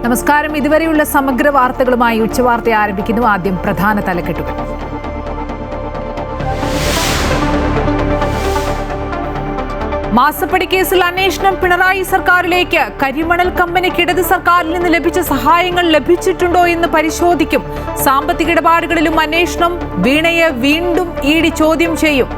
നമസ്കാരം. ഇതുവരെയുള്ള സമഗ്ര വാർത്തകളുമായി ഉച്ചവാർത്ത ആരംഭിക്കുന്നു. ആദ്യം പ്രധാന തലക്കെട്ടുകൾ. മാസപ്പടി കേസിൽ അന്വേഷണം പിണറായി സർക്കാരിലേക്ക്. കരിമണൽ കമ്പനിക്ക് ഇടത് സർക്കാരിൽ നിന്ന് ലഭിച്ച സഹായങ്ങൾ ലഭിച്ചിട്ടുണ്ടോ എന്ന് പരിശോധിക്കും. സാമ്പത്തിക ഇടപാടുകളിലും അന്വേഷണം. വീണയെ വീണ്ടും ഇഡി ചോദ്യം ചെയ്യും.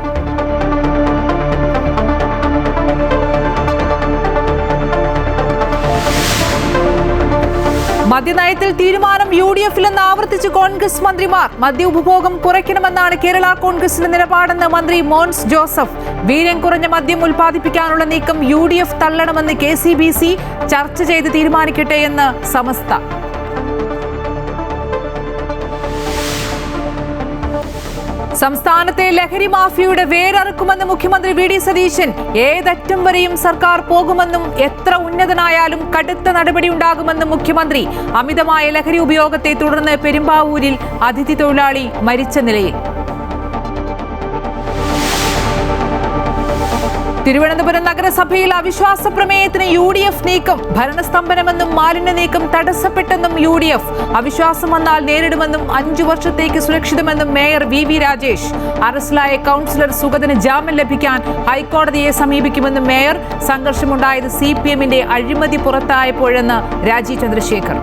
മദ്യനയത്തിൽ തീരുമാനം UDF-ലെന്ന് ആവർത്തിച്ച് കോൺഗ്രസ് മന്ത്രിമാർ. മദ്യ ഉപഭോഗം കുറയ്ക്കണമെന്നാണ് കേരള കോൺഗ്രസിന്റെ നിലപാടെന്ന് മന്ത്രി മോൻസ് ജോസഫ്. വീര്യം കുറഞ്ഞ മദ്യം ഉൽപ്പാദിപ്പിക്കാനുള്ള നീക്കം UDF തള്ളണമെന്ന് KCBC ചർച്ച ചെയ്ത് തീരുമാനിക്കട്ടെ എന്ന് സമസ്ത. സംസ്ഥാനത്തെ ലഹരി മാഫിയയുടെ വേരറുക്കുമെന്ന് മുഖ്യമന്ത്രി VD സതീശൻ. ഏതറ്റം വരെയും സർക്കാർ പോകുമെന്നും എത്ര ഉന്നതനായാലും കടുത്ത നടപടിയുണ്ടാകുമെന്നും മുഖ്യമന്ത്രി. അമിതമായ ലഹരി ഉപയോഗത്തെ തുടർന്ന് പെരുമ്പാവൂരിൽ അതിഥി തൊഴിലാളി മരിച്ച നിലയിൽ. തിരുവനന്തപുരം നഗരസഭയിൽ അവിശ്വാസ പ്രമേയത്തിന് UDF നീക്കം. ഭരണസ്തംഭനമെന്നും മാലിന്യ നീക്കം തടസ്സപ്പെട്ടെന്നും UDF. അവിശ്വാസം വന്നാൽ നേരിടുമെന്നും 5 വർഷത്തേക്ക് സുരക്ഷിതമെന്നും മേയർ VV രാജേഷ്. അറസ്റ്റിലായ കൗൺസിലർ സുഗതന് ജാമ്യം ലഭിക്കാൻ ഹൈക്കോടതിയെ സമീപിക്കുമെന്നും മേയർ. സംഘർഷമുണ്ടായത് CPM-ന്റെ അഴിമതി പുറത്തായപ്പോഴെന്ന് രാജീവ് ചന്ദ്രശേഖർ.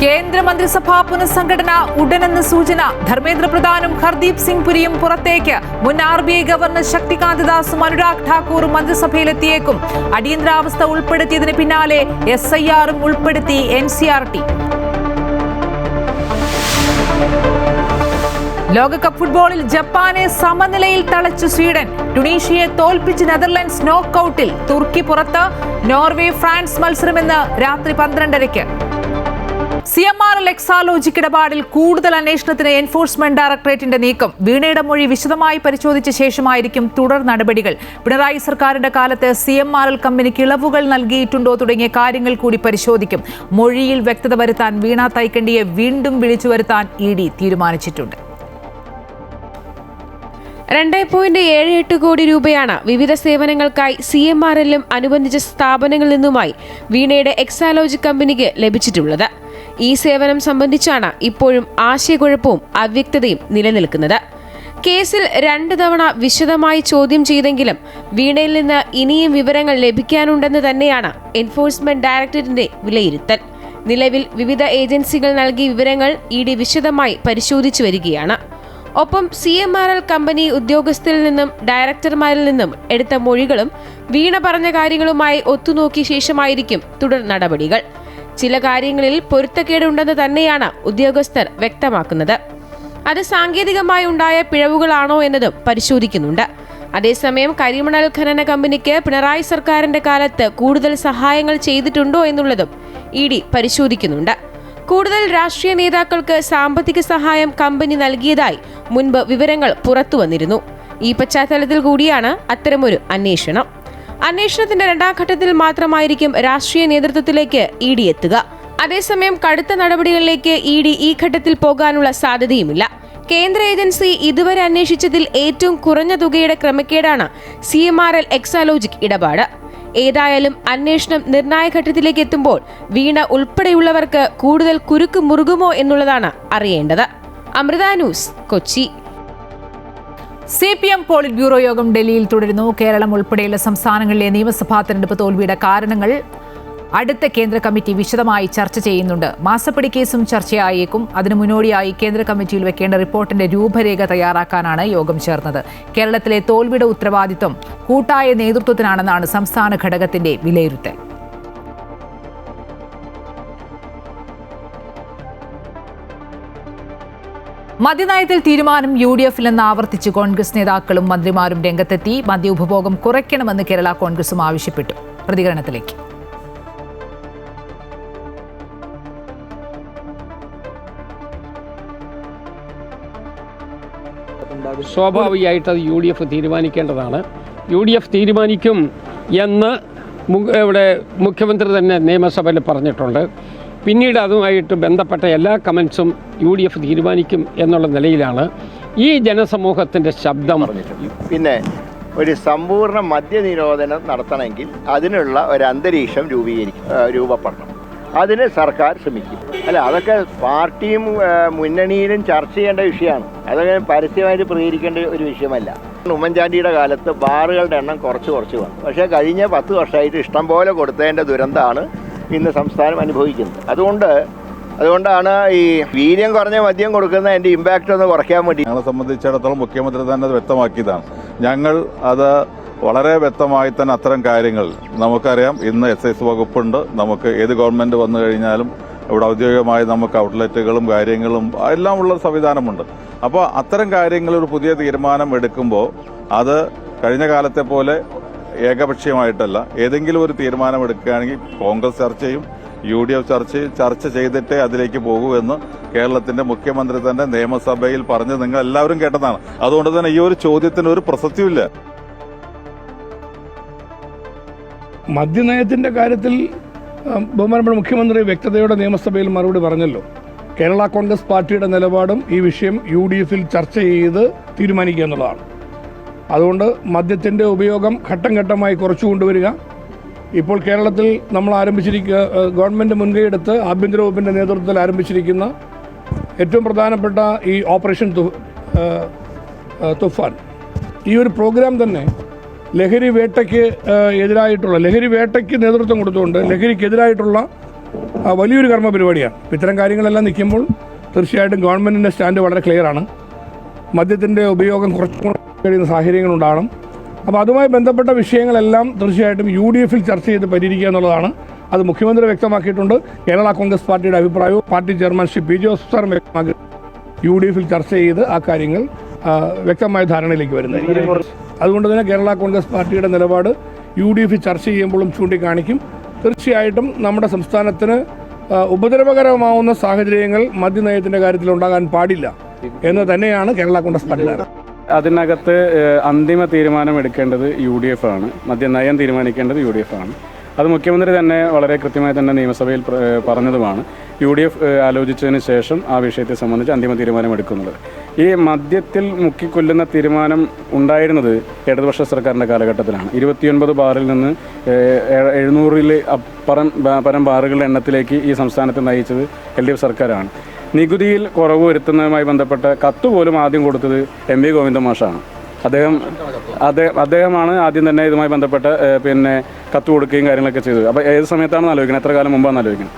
കേന്ദ്രമന്ത്രിസഭാ പുനഃസംഘടന ഉടനെന്ന് സൂചന. ധർമ്മേന്ദ്ര പ്രധാനും ഹർദീപ് സിംഗ് പുരിയും പുറത്തേക്ക്. മുൻ RBI ഗവർണർ ശക്തികാന്ത ദാസും അനുരാഗ് ഠാക്കൂറും മന്ത്രിസഭയിലെത്തിയേക്കും. അടിയന്തരാവസ്ഥ ഉൾപ്പെടുത്തിയതിന് പിന്നാലെ SIR-ഉം ഉൾപ്പെടുത്തി NCERT. ലോകകപ്പ് ഫുട്ബോളിൽ ജപ്പാനെ സമനിലയിൽ തളച്ചു സ്വീഡൻ. ടുണീഷ്യയെ തോൽപ്പിച്ച് നെതർലൻഡ്സ് നോക്കൌട്ടിൽ. തുർക്കി പുറത്ത്. നോർവേ ഫ്രാൻസ് മത്സരം ഇന്ന് രാത്രി 12:30-ക്ക്. CMRL എക്സാലോജിക് ഇടപാടിൽ കൂടുതൽ അന്വേഷണത്തിന് എൻഫോഴ്സ്മെന്റ് ഡയറക്ടറേറ്റിന്റെ നീക്കം. വീണയുടെ മൊഴി വിശദമായി പരിശോധിച്ച ശേഷമായിരിക്കും തുടർ നടപടികൾ. പിണറായി സർക്കാരിന്റെ കാലത്ത് CMRL കമ്പനിക്ക് ഇളവുകൾ നൽകിയിട്ടുണ്ടോ തുടങ്ങിയ കാര്യങ്ങൾ കൂടി പരിശോധിക്കും. മൊഴിയിൽ വ്യക്തത വരുത്താൻ വീണ തൈക്കണ്ടിയെ വീണ്ടും വിളിച്ചു വരുത്താൻ ED തീരുമാനിച്ചിട്ടുണ്ട്. 2.78 കോടി രൂപയാണ് വിവിധ സേവനങ്ങൾക്കായി CMRL-ലും അനുബന്ധിച്ച സ്ഥാപനങ്ങളിൽ നിന്നുമായി വീണയുടെ എക്സാലോജിക് കമ്പനിക്ക് ലഭിച്ചിട്ടുള്ളത്. ഈ സേവനം സംബന്ധിച്ചാണ് ഇപ്പോഴും ആശയക്കുഴപ്പവും അവ്യക്തതയും നിലനിൽക്കുന്നത്. കേസിൽ 2 തവണ വിശദമായി ചോദ്യം ചെയ്തെങ്കിലും വീണയിൽ നിന്ന് ഇനിയും വിവരങ്ങൾ ലഭിക്കാനുണ്ടെന്ന് തന്നെയാണ് എൻഫോഴ്സ്മെന്റ് ഡയറക്ടറേറ്റിന്റെ വിലയിരുത്തൽ. നിലവിൽ വിവിധ ഏജൻസികൾ നൽകിയ വിവരങ്ങൾ ED വിശദമായി പരിശോധിച്ചു വരികയാണ്. ഒപ്പം CMRL കമ്പനി ഉദ്യോഗസ്ഥരിൽ നിന്നും ഡയറക്ടർമാരിൽ നിന്നും എടുത്ത മൊഴികളും വീണ പറഞ്ഞ കാര്യങ്ങളുമായി ഒത്തുനോക്കിയ ശേഷമായിരിക്കും തുടർ നടപടികൾ. ചില കാര്യങ്ങളിൽ പൊരുത്തക്കേടുണ്ടെന്ന് തന്നെയാണ് ഉദ്യോഗസ്ഥർ വ്യക്തമാക്കുന്നത്. അത് സാങ്കേതികമായി ഉണ്ടായ പിഴവുകളാണോ എന്നതും പരിശോധിക്കുന്നുണ്ട്. അതേസമയം കരിമണൽ ഖനന കമ്പനിക്ക് പിണറായി സർക്കാരിന്റെ കാലത്ത് കൂടുതൽ സഹായങ്ങൾ ചെയ്തിട്ടുണ്ടോ എന്നുള്ളതും ED പരിശോധിക്കുന്നുണ്ട്. കൂടുതൽ രാഷ്ട്രീയ നേതാക്കൾക്ക് സാമ്പത്തിക സഹായം കമ്പനി നൽകിയതായി മുൻപ് വിവരങ്ങൾ പുറത്തു വന്നിരുന്നു. ഈ പശ്ചാത്തലത്തിൽ കൂടിയാണ് അത്തരമൊരു അന്വേഷണം. അന്വേഷണത്തിന്റെ 2ാം ഘട്ടത്തിൽ മാത്രമായിരിക്കും രാഷ്ട്രീയ നേതൃത്വത്തിലേക്ക് ED എത്തുക. അതേസമയം കടുത്ത നടപടികളിലേക്ക് ED ഈ ഘട്ടത്തിൽ പോകാനുള്ള സാധ്യതയുമില്ല. കേന്ദ്ര ഏജൻസി ഇതുവരെ അന്വേഷിച്ചതിൽ ഏറ്റവും കുറഞ്ഞ തുകയുടെ ക്രമക്കേടാണ് CMRL എക്സാലോജിക് ഇടപാട്. ഏതായാലും അന്വേഷണം നിർണായക ഘട്ടത്തിലേക്ക് എത്തുമ്പോൾ വീണ ഉൾപ്പെടെയുള്ളവർക്ക് കൂടുതൽ കുരുക്ക് മുറുകുമോ എന്നുള്ളതാണ് അറിയേണ്ടത്. Amrita news, Kochi. CPM polit bureau യോഗം ഡൽഹിയിൽ തുടരുന്നു. കേരളം ഉൾപ്പെടെയുള്ള സംസ്ഥാനങ്ങളിലെ നിയമസഭാ തെരഞ്ഞെടുപ്പ് തോൽവിയുടെ കാരണങ്ങൾ അടുത്ത കേന്ദ്ര കമ്മിറ്റി വിശദമായി ചർച്ച ചെയ്യുന്നുണ്ട്. മാസപ്പടി കേസും ചർച്ചയായേക്കും. അതിനു മുന്നോടിയായി കേന്ദ്ര കമ്മിറ്റിയിൽ വെക്കേണ്ട റിപ്പോർട്ടിന്റെ രൂപരേഖ തയ്യാറാക്കാനാണ് യോഗം ചേർന്നത്. കേരളത്തിലെ തോൽവിയുടെ ഉത്തരവാദിത്വം കൂട്ടായ നേതൃത്വത്തിനാണെന്നാണ് സംസ്ഥാന ഘടകത്തിന്റെ വിലയിരുത്തൽ. മദ്യനയത്തിൽ തീരുമാനം UDF-ലെന്ന് ആവർത്തിച്ച് കോൺഗ്രസ് നേതാക്കളും മന്ത്രിമാരും രംഗത്തെത്തി. മദ്യ ഉപഭോഗം കുറയ്ക്കണമെന്ന് കേരള കോൺഗ്രസും ആവശ്യപ്പെട്ടു. പ്രതികരണത്തിലേക്ക്. സ്വാഭാവികമായിട്ട് അത് UDF തീരുമാനിക്കേണ്ടതാണ്. UDF തീരുമാനിക്കും എന്ന് ഇവിടെ മുഖ്യമന്ത്രി തന്നെ നിയമസഭയിൽ പറഞ്ഞിട്ടുണ്ട്. പിന്നീട് അതുമായിട്ട് ബന്ധപ്പെട്ട എല്ലാ കമൻസും UDF തീരുമാനിക്കും എന്നുള്ള നിലയിലാണ് ഈ ജനസമൂഹത്തിൻ്റെ ശബ്ദം. പിന്നെ ഒരു സമ്പൂർണ്ണ മദ്യനിരോധനം നടത്തണമെങ്കിൽ അതിനുള്ള ഒരു അന്തരീക്ഷം രൂപപ്പെടണം. അതിന് സർക്കാർ ശ്രമിക്കും. അല്ല, അതൊക്കെ പാർട്ടിയും മുന്നണിയിലും ചർച്ച ചെയ്യേണ്ട വിഷയമാണ്. അതൊക്കെ പരസ്യമായിട്ട് പ്രതികരിക്കേണ്ട ഒരു വിഷയമല്ല. ഉമ്മൻചാണ്ടിയുടെ കാലത്ത് ബാറുകളുടെ എണ്ണം കുറച്ച് വന്നു. പക്ഷേ കഴിഞ്ഞ 10 വർഷമായിട്ട് ഇഷ്ടം പോലെ കൊടുത്തതിൻ്റെ ദുരന്തമാണ് ഇന്ന് സംസ്ഥാനം അനുഭവിക്കുന്നത്. അതുകൊണ്ടാണ് ഈ വീര്യം കുറഞ്ഞ മദ്യം കൊടുക്കുന്ന അതിൻ്റെ ഇമ്പാക്റ്റ് ഒന്ന് കുറയ്ക്കാൻ വേണ്ടി. ഞങ്ങളെ സംബന്ധിച്ചിടത്തോളം മുഖ്യമന്ത്രി തന്നെ അത് വ്യക്തമാക്കിയതാണ്. ഞങ്ങൾ അത് വളരെ വ്യക്തമായി തന്നെ അത്തരം കാര്യങ്ങൾ നമുക്കറിയാം. ഇന്ന് എക്സൈസ് വകുപ്പുണ്ട്. നമുക്ക് ഏത് ഗവൺമെൻറ് വന്നു കഴിഞ്ഞാലും ഇവിടെ ഔദ്യോഗികമായി നമുക്ക് ഔട്ട്ലെറ്റുകളും കാര്യങ്ങളും എല്ലാം ഉള്ള സംവിധാനമുണ്ട്. അപ്പോൾ അത്തരം കാര്യങ്ങൾ ഒരു പുതിയ തീരുമാനം എടുക്കുമ്പോൾ അത് കഴിഞ്ഞ കാലത്തെ പോലെ ഏകപക്ഷീയമായിട്ടല്ല, ഏതെങ്കിലും ഒരു തീരുമാനം എടുക്കുകയാണെങ്കിൽ കോൺഗ്രസ് ചർച്ചയും UDF ചർച്ച ചെയ്തിട്ടേ അതിലേക്ക് പോകൂ എന്ന് കേരളത്തിന്റെ മുഖ്യമന്ത്രി തന്നെ നിയമസഭയിൽ പറഞ്ഞ് നിങ്ങൾ എല്ലാവരും കേട്ടതാണ്. അതുകൊണ്ട് തന്നെ ഈ ഒരു ചോദ്യത്തിന് ഒരു പ്രസക്തിയുമില്ല. മദ്യനയത്തിന്റെ കാര്യത്തിൽ ബഹുമാനപ്പെട്ട മുഖ്യമന്ത്രി വ്യക്തതയോടെ നിയമസഭയിൽ മറുപടി പറഞ്ഞല്ലോ. കേരള കോൺഗ്രസ് പാർട്ടിയുടെ നിലപാടും ഈ വിഷയം UDF ചർച്ച ചെയ്ത് തീരുമാനിക്കുക എന്നുള്ളതാണ്. അതുകൊണ്ട് മദ്യത്തിന്റെ ഉപയോഗം ഘട്ടം ഘട്ടമായി കുറച്ചു കൊണ്ടുവരിക. ഇപ്പോൾ കേരളത്തിൽ നമ്മൾ ഗവൺമെൻറ് മുൻകൈയെടുത്ത് ആഭ്യന്തര വകുപ്പിൻ്റെ നേതൃത്വത്തിൽ ആരംഭിച്ചിരിക്കുന്ന ഏറ്റവും പ്രധാനപ്പെട്ട ഈ ഓപ്പറേഷൻ തുഫാൻ, ഈ ഒരു പ്രോഗ്രാം തന്നെ ലഹരി വേട്ടയ്ക്ക് നേതൃത്വം കൊടുത്തുകൊണ്ട് ലഹരിക്കെതിരായിട്ടുള്ള വലിയൊരു കർമ്മ പരിപാടിയാണ്. ഇത്തരം കാര്യങ്ങളെല്ലാം നിൽക്കുമ്പോൾ തീർച്ചയായിട്ടും ഗവൺമെൻറ്റിൻ്റെ സ്റ്റാൻഡ് വളരെ ക്ലിയറാണ്. മദ്യത്തിൻ്റെ ഉപയോഗം കുറച്ചുകൂടി കഴിയുന്ന സാഹചര്യങ്ങളുണ്ടാകണം. അപ്പോൾ അതുമായി ബന്ധപ്പെട്ട വിഷയങ്ങളെല്ലാം തീർച്ചയായിട്ടും UDF ചർച്ച ചെയ്ത് പരിഹരിക്കുക എന്നുള്ളതാണ്. അത് മുഖ്യമന്ത്രി വ്യക്തമാക്കിയിട്ടുണ്ട്. കേരള കോൺഗ്രസ് പാർട്ടിയുടെ അഭിപ്രായവും party chairman Shri P. Joseph സാറും വ്യക്തമാക്കി UDF ചർച്ച ചെയ്ത് ആ കാര്യങ്ങൾ വ്യക്തമായ ധാരണയിലേക്ക് വരുന്നത്. അതുകൊണ്ട് തന്നെ കേരള കോൺഗ്രസ് പാർട്ടിയുടെ നിലപാട് UDF ചർച്ച ചെയ്യുമ്പോഴും ചൂണ്ടിക്കാണിക്കും. തീർച്ചയായിട്ടും നമ്മുടെ സംസ്ഥാനത്തിന് ഉപദ്രവകരമാവുന്ന സാഹചര്യങ്ങൾ മദ്യനയത്തിൻ്റെ കാര്യത്തിൽ ഉണ്ടാകാൻ പാടില്ല എന്ന് തന്നെയാണ് കേരള കോൺഗ്രസ് പാർട്ടിയുടെ. അതിനകത്ത് അന്തിമ തീരുമാനം എടുക്കേണ്ടത് UDF ആണ്. മദ്യനയം തീരുമാനിക്കേണ്ടത് UDF ആണ്. അത് മുഖ്യമന്ത്രി തന്നെ വളരെ കൃത്യമായി തന്നെ നിയമസഭയിൽ പറഞ്ഞതുമാണ്. UDF ആലോചിച്ചതിന് ശേഷം ആ വിഷയത്തെ സംബന്ധിച്ച് അന്തിമ തീരുമാനം എടുക്കുന്നത്. ഈ മദ്യത്തിൽ മുക്കിക്കൊല്ലുന്ന തീരുമാനം ഉണ്ടായിരുന്നത് ഇടതുപക്ഷ സർക്കാരിൻ്റെ കാലഘട്ടത്തിലാണ്. 29 ബാറിൽ നിന്ന് 700 പരം ബാറുകളുടെ എണ്ണത്തിലേക്ക് ഈ സംസ്ഥാനത്തെ നയിച്ചത് LDF സർക്കാരാണ്. നികുതിയിൽ കുറവ് വരുത്തുന്നതുമായി ബന്ധപ്പെട്ട കത്ത് പോലും ആദ്യം കൊടുത്തത് MV ഗോവിന്ദൻ മാഷാണ്. അദ്ദേഹമാണ് ആദ്യം തന്നെ ഇതുമായി ബന്ധപ്പെട്ട കത്ത് കൊടുക്കുകയും കാര്യങ്ങളൊക്കെ ചെയ്തത്. അപ്പോൾ ഏത് സമയത്താണെന്ന് ആലോചിക്കണം, എത്ര കാലം മുമ്പാണെന്ന് ആലോചിക്കണം.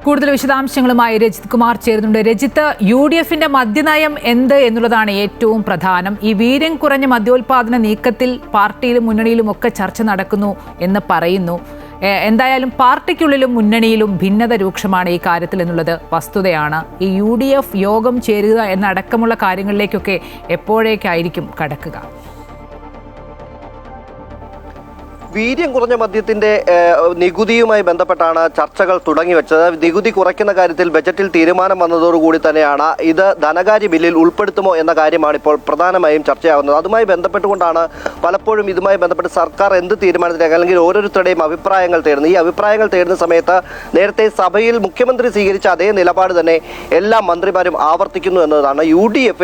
കൂടുതൽ വിശദാംശങ്ങളുമായി രജിത് കുമാർ ചേരുന്നുണ്ട്. രജിത്ത്, UDF മദ്യനയം എന്ത് എന്നുള്ളതാണ് ഏറ്റവും പ്രധാനം. ഈ വീര്യം കുറഞ്ഞ മദ്യോൽപാദന നീക്കത്തിൽ പാർട്ടിയിലും മുന്നണിയിലും ഒക്കെ ചർച്ച നടക്കുന്നു എന്ന് പറയുന്നു. എന്തായാലും പാർട്ടിക്കുള്ളിലും മുന്നണിയിലും ഭിന്നത രൂക്ഷമാണ് ഈ കാര്യത്തിൽ എന്നുള്ളത് വസ്തുതയാണ്. ഈ UDF യോഗം ചേരുക എന്നടക്കമുള്ള കാര്യങ്ങളിലേക്കൊക്കെ എപ്പോഴേക്കായിരിക്കും കടക്കുക? വീര്യം കുറഞ്ഞ മദ്യത്തിന്റെ നികുതിയുമായി ബന്ധപ്പെട്ടാണ് ചർച്ചകൾ തുടങ്ങിവെച്ചത്. നികുതി കുറയ്ക്കുന്ന കാര്യത്തിൽ ബജറ്റിൽ തീരുമാനം വന്നതോടുകൂടി തന്നെയാണ് ഇത് ധനകാര്യ ബില്ലിൽ ഉൾപ്പെടുത്തുമോ എന്ന കാര്യമാണ് ഇപ്പോൾ പ്രധാനമായും ചർച്ചയാകുന്നത്. അതുമായി ബന്ധപ്പെട്ടുകൊണ്ടാണ് പലപ്പോഴും ഇതുമായി ബന്ധപ്പെട്ട് സർക്കാർ എന്ത് തീരുമാനത്തിലേക്ക് അല്ലെങ്കിൽ ഓരോരുത്തരുടെയും അഭിപ്രായങ്ങൾ തേടുന്നത്. ഈ അഭിപ്രായങ്ങൾ തേടുന്ന സമയത്ത് നേരത്തെ സഭയിൽ മുഖ്യമന്ത്രി സ്വീകരിച്ച അതേ നിലപാട് തന്നെ എല്ലാ മന്ത്രിമാരും ആവർത്തിക്കുന്നു എന്നതാണ്. UDF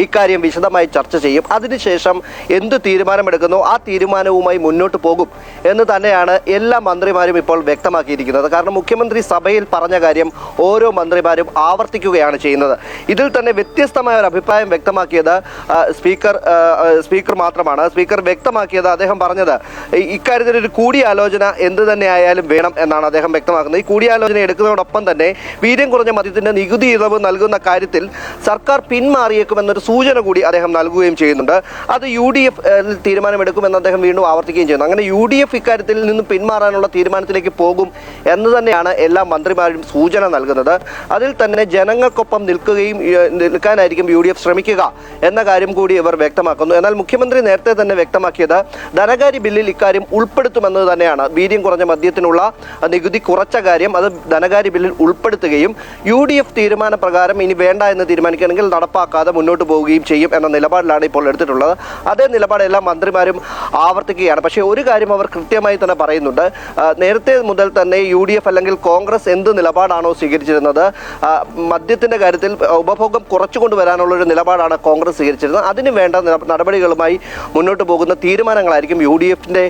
ഇക്കാര്യം വിശദമായി ചർച്ച ചെയ്യും. അതിനുശേഷം എന്ത് തീരുമാനമെടുക്കുന്നോ ആ തീരുമാനവുമായി മുന്നോട്ട് പോകും എന്ന് തന്നെയാണ് എല്ലാ മന്ത്രിമാരും ഇപ്പോൾ വ്യക്തമാക്കിയിരിക്കുന്നത്. കാരണം മുഖ്യമന്ത്രി സഭയിൽ പറഞ്ഞ കാര്യം ഓരോ മന്ത്രിമാരും ആവർത്തിക്കുകയാണ് ചെയ്യുന്നത്. ഇതിൽ തന്നെ വ്യത്യസ്തമായ ഒരു അഭിപ്രായം വ്യക്തമാക്കിയത് സ്പീക്കർ മാത്രമാണ്. സ്പീക്കർ വ്യക്തമാക്കിയത്, അദ്ദേഹം പറഞ്ഞത് ഇക്കാര്യത്തിൽ ഒരു കൂടിയാലോചന എന്ത് തന്നെ ആയാലും വേണം എന്നാണ് അദ്ദേഹം വ്യക്തമാക്കുന്നത്. ഈ കൂടിയാലോചന എടുക്കുന്നതോടൊപ്പം തന്നെ വീര്യം കുറഞ്ഞ മദ്യത്തിന്റെ നികുതി ഇളവ് നൽകുന്ന കാര്യത്തിൽ സർക്കാർ പിന്മാറിയേക്കുമെന്നൊരു സൂചന കൂടി അദ്ദേഹം നൽകുകയും ചെയ്യുന്നുണ്ട്. അത് UDF തീരുമാനമെടുക്കുമെന്ന് അദ്ദേഹം വീണ്ടും ആവർത്തിക്കുകയും ചെയ്യുന്നു. അങ്ങനെ UDF ഇക്കാര്യത്തിൽ നിന്നും പിന്മാറാനുള്ള തീരുമാനത്തിലേക്ക് പോകും എന്ന് തന്നെയാണ് എല്ലാ മന്ത്രിമാരും സൂചന നൽകുന്നത്. അതിൽ തന്നെ ജനങ്ങൾക്കൊപ്പം നിൽക്കാനായിരിക്കും UDF ശ്രമിക്കുക എന്ന കാര്യം കൂടി ഇവർ വ്യക്തമാക്കുന്നു. എന്നാൽ മുഖ്യമന്ത്രി നേരത്തെ തന്നെ വ്യക്തമാക്കിയത് ധനകാര്യ ബില്ലിൽ ഇക്കാര്യം ഉൾപ്പെടുത്തുമെന്നത് തന്നെയാണ്. വീര്യം കുറഞ്ഞ മദ്യത്തിനുള്ള നികുതി കുറച്ച കാര്യം അത് ധനകാര്യ ബില്ലിൽ ഉൾപ്പെടുത്തുകയും UDF തീരുമാനപ്രകാരം ഇനി വേണ്ട എന്ന് തീരുമാനിക്കുകയാണെങ്കിൽ നടപ്പാക്കാതെ മുന്നോട്ട് പോവുകയും ചെയ്യും എന്ന നിലപാടിലാണ് ഇപ്പോൾ എടുത്തിട്ടുള്ളത്. അതേ നിലപാട് എല്ലാ മന്ത്രിമാരും ആവർത്തിക്കുകയാണ്. പക്ഷേ ഒരു കാര്യം ഇക്കാര്യം അവർ കൃത്യമായി തന്നെ പറയുന്നുണ്ട്. നേരത്തെ മുതൽ തന്നെ UDF അല്ലെങ്കിൽ കോൺഗ്രസ് എന്ത് നിലപാടാണോ സ്വീകരിച്ചിരുന്നത്, മദ്യത്തിന്റെ കാര്യത്തിൽ ഉപഭോഗം കുറച്ചുകൊണ്ടുവരാനുള്ളൊരു നിലപാടാണ് കോൺഗ്രസ് സ്വീകരിച്ചിരുന്നത്. അതിന് വേണ്ട നടപടികളുമായി മുന്നോട്ട് പോകുന്ന തീരുമാനങ്ങളായിരിക്കും UDFന്റെ